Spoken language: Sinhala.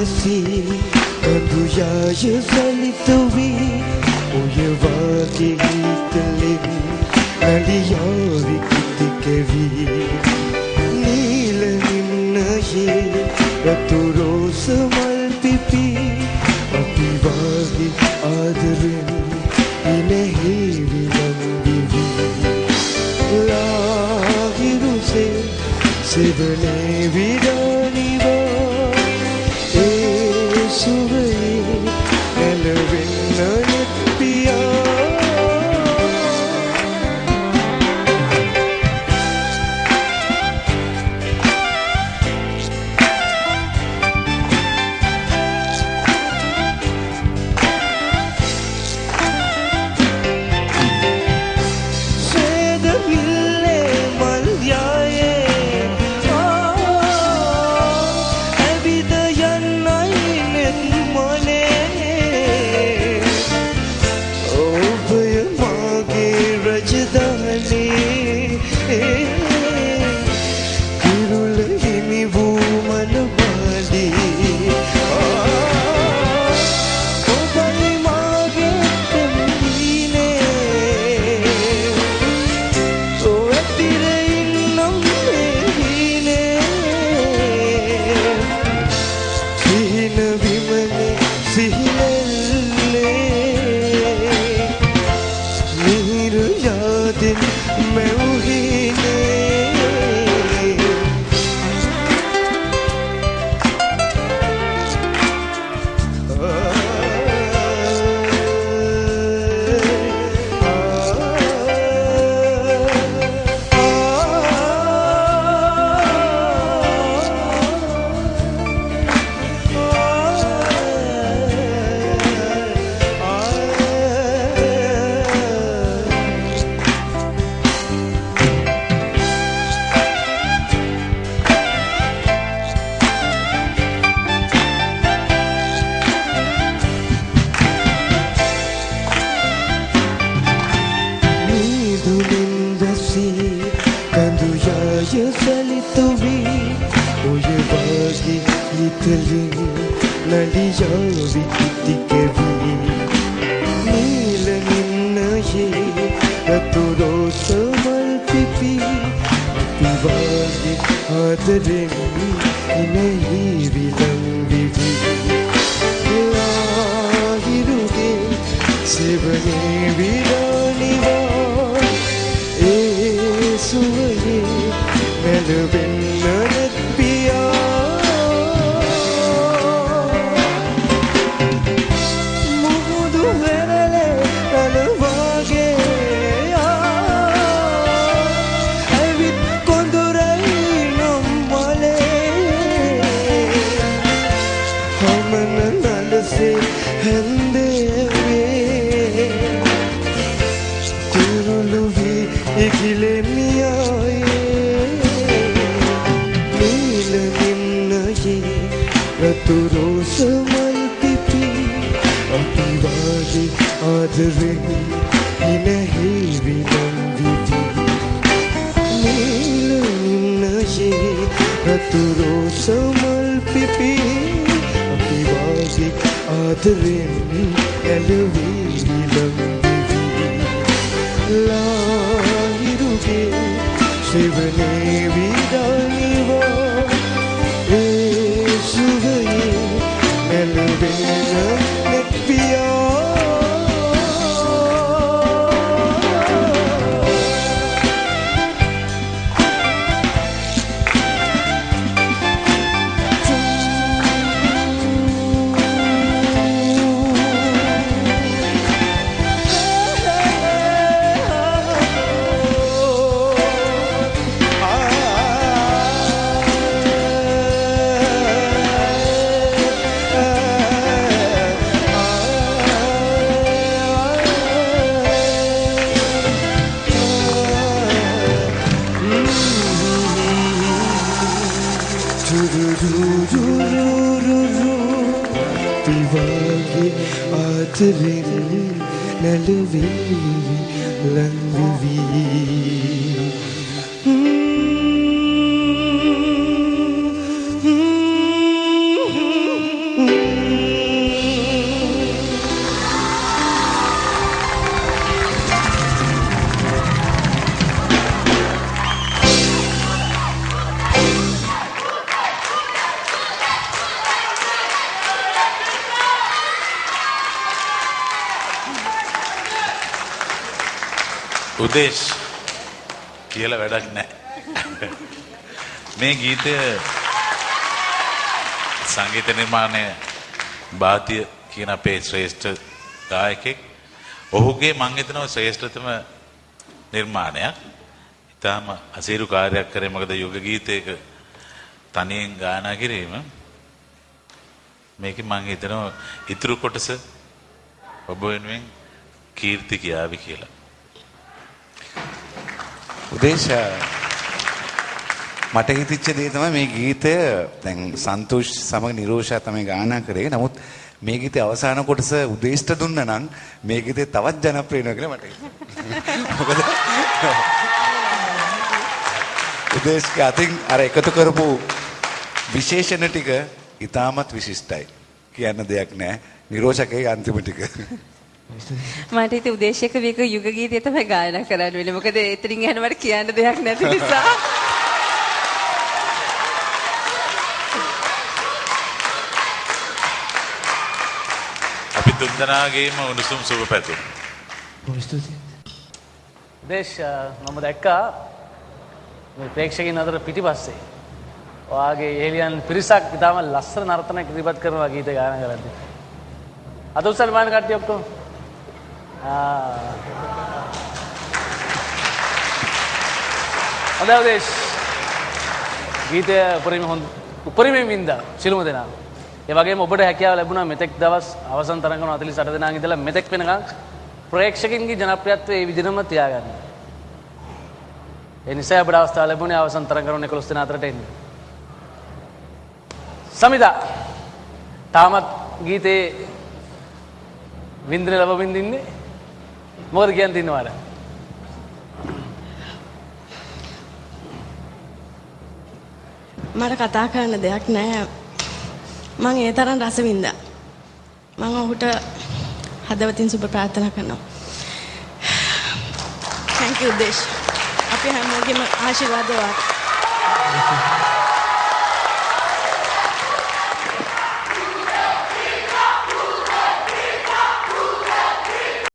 see Kandu yaaya salitavi Oya wage hitalin Naliyavi kitikevi Neela ninnaye Ratu rosa mal pipi Api wage aadarin Inehi vilambivi Lahiru se Sevane vidaniva Suvai Nelavinna netpiya Sedaville malyaye Kandu yaaya salitavi Oya wage hitalin Naliyavi kitikevi Neela ninnaye Ratu rosa mal pipi Api wage aadarin Inehi vilambivi Lahiruge sevane vidaniva Suvai Nelavinna netpiya Mudu verale Nalvage Avit kondurai nammale Hamana nalase hendeve Tiruluvi ikilemiyaye Neela ninnaye Ratu rosa mal pipi Api wage aadarin Inehi vilambivi Neela ninnaye Ratu rosa mal pipi Api wage aadarin Nelavi vilambivi Lahiruge sevane vidaniva Suvai Nelavinna netpiya Pivagi aadarin Nelavi vilambivi උදේශ් කියලා වැඩක් නැහැ. මේ ගීතය සංගීත නිර්මාණය බාතිය කියන අපේ ශ්‍රේෂ්ඨ ගායකෙක්. ඔහුගේ මං හිතනවා ශ්‍රේෂ්ඨතම නිර්මාණයක්. ඉතාලම අසීරු කාර්යයක් කරේ. මොකද යුග ගීතයක තනියෙන් ගායනා කිරීම මේක මං හිතනවා ඉතුරු කොටස ඔබ වෙනුවෙන් කීර්ති කියාවි කියලා. උදේශ මට හිතෙච්ච දේ තමයි මේ ගීතය දැන් සන්තෝෂ් සමග නිරෝෂා තමයි ගායනා කරේ. නමුත් මේ ගීතේ අවසාන කොටස උදේෂ්ට දුන්නා නම් මේ ගීතේ තවත් ජනප්‍රිය වෙනවා කියලා මට හිතෙනවා. මොකද උදේෂ්ගේ අතින් අර එකතු කරපු විශේෂණ ටික ඉතාමත් විශිෂ්ටයි. කියන්න දෙයක් නැහැ. නිරෝෂකේ අන්තිම ටික. මට හිතේ උදේශයක වේක යුග ගීතය තමයි ගායනා කරන්න වෙන්නේ. මොකද එතනින් යනවට කියන්න දෙයක් නැති නිසා. අපි තුන්දෙනාගේම උණුසුම් සුබ පැතුම්. දේශ මම දැක්කා මේ ප්‍රේක්ෂකයන් අතර පිටිපස්සේ ඔයාගේ ඒලියන් පිරිසක් ඉතාම ලස්සන නර්තනයක් ඉදිරිපත් කරනවා ගීත ගායනා කරද්දී. අද උසල්මාන කට්ටිය ඔක්කොම හොඳයි උදේශ්. ගීතය උපරිමයෙන් වින්දා සිළුම දෙනා. ඒ වගේම ඔබට හැකියාව ලැබුණා මෙතෙක් දවස් අවසන් තරඟන 48 දෙනා ඉඳලා මෙතෙක් වෙනකන් ප්‍රේක්ෂකයන්ගේ ජනප්‍රියත්වය ඒ විදිහම තියාගන්න. ඒ නිසා අපට අවස්ථාව ලැබුණේ අවසන් තරඟන 11 දෙනා අතරට එන්න. සමිතා තාමත් ගීතේ වින්දන ලැබ වින්දින්නේ මොකද කියන්න තියනවාද? මට කතා කරන්න දෙයක් නැහැ. මම ඒ තරම් රස වින්දා. මම ඔහුට හදවතින් සුබ ප්‍රාර්ථනා කරනවා. Thank you දේශ්. අපි හැමෝගෙම ආශිර්වාද වාත්.